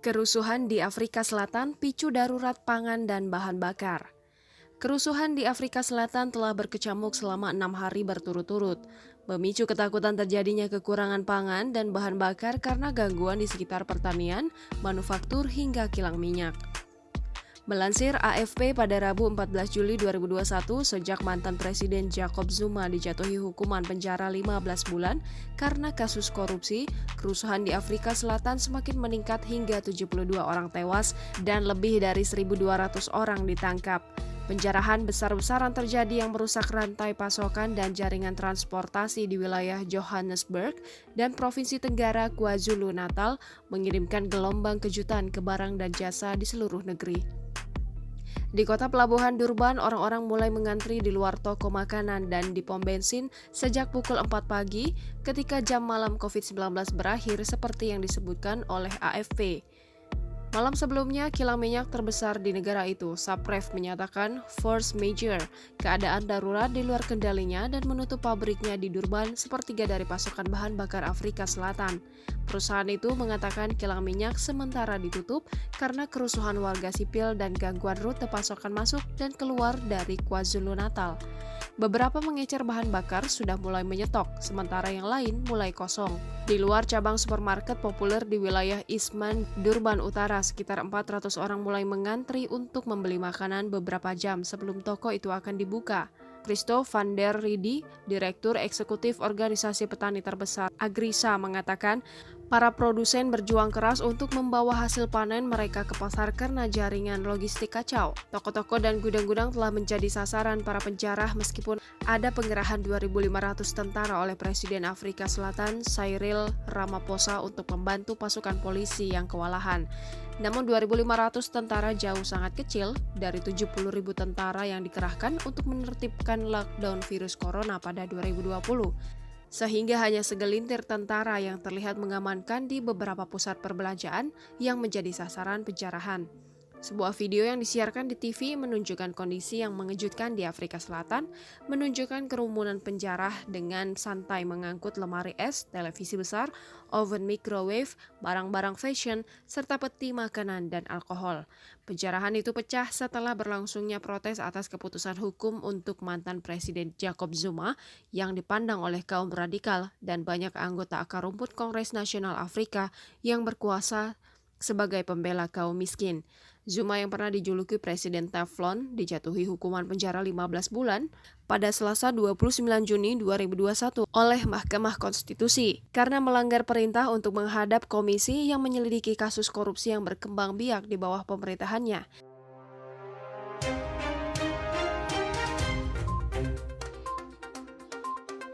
Kerusuhan di Afrika Selatan picu darurat pangan dan bahan bakar. Kerusuhan di Afrika Selatan telah berkecamuk selama 6 hari berturut-turut, memicu ketakutan terjadinya kekurangan pangan dan bahan bakar karena gangguan di sekitar pertanian, manufaktur hingga kilang minyak. Melansir AFP pada Rabu 14 Juli 2021, sejak mantan Presiden Jacob Zuma dijatuhi hukuman penjara 15 bulan karena kasus korupsi, kerusuhan di Afrika Selatan semakin meningkat hingga 72 orang tewas dan lebih dari 1.200 orang ditangkap. Penjarahan besar-besaran terjadi yang merusak rantai pasokan dan jaringan transportasi di wilayah Johannesburg dan Provinsi Tenggara KwaZulu-Natal, mengirimkan gelombang kejutan ke barang dan jasa di seluruh negeri. Di kota pelabuhan Durban, orang-orang mulai mengantri di luar toko makanan dan di pom bensin sejak pukul 4 pagi ketika jam malam COVID-19 berakhir seperti yang disebutkan oleh AFP. Malam sebelumnya, kilang minyak terbesar di negara itu, Sapref, menyatakan force majeure, keadaan darurat di luar kendalinya dan menutup pabriknya di Durban sepertiga dari pasokan bahan bakar Afrika Selatan. Perusahaan itu mengatakan kilang minyak sementara ditutup karena kerusuhan warga sipil dan gangguan rute pasokan masuk dan keluar dari KwaZulu-Natal. Beberapa mengecer bahan bakar sudah mulai menyetok, sementara yang lain mulai kosong. Di luar cabang supermarket populer di wilayah Eastman, Durban Utara, sekitar 400 orang mulai mengantri untuk membeli makanan beberapa jam sebelum toko itu akan dibuka. Christo van der Ridi, Direktur Eksekutif Organisasi Petani Terbesar Agrisa, mengatakan para produsen berjuang keras untuk membawa hasil panen mereka ke pasar karena jaringan logistik kacau. Toko-toko dan gudang-gudang telah menjadi sasaran para penjara meskipun ada pengerahan 2.500 tentara oleh Presiden Afrika Selatan Cyril Ramaphosa untuk membantu pasukan polisi yang kewalahan. Namun 2.500 tentara jauh sangat kecil dari 70.000 tentara yang dikerahkan untuk menertibkan lockdown virus corona pada 2020. Sehingga hanya segelintir tentara yang terlihat mengamankan di beberapa pusat perbelanjaan yang menjadi sasaran penjarahan. Sebuah video yang disiarkan di TV menunjukkan kondisi yang mengejutkan di Afrika Selatan, menunjukkan kerumunan penjara dengan santai mengangkut lemari es, televisi besar, oven microwave, barang-barang fashion, serta peti makanan dan alkohol. Penjarahan itu pecah setelah berlangsungnya protes atas keputusan hukum untuk mantan Presiden Jacob Zuma yang dipandang oleh kaum radikal dan banyak anggota akar rumput Kongres Nasional Afrika yang berkuasa sebagai pembela kaum miskin. Zuma yang pernah dijuluki Presiden Teflon dijatuhi hukuman penjara 15 bulan pada Selasa 29 Juni 2021 oleh Mahkamah Konstitusi karena melanggar perintah untuk menghadap komisi yang menyelidiki kasus korupsi yang berkembang biak di bawah pemerintahannya.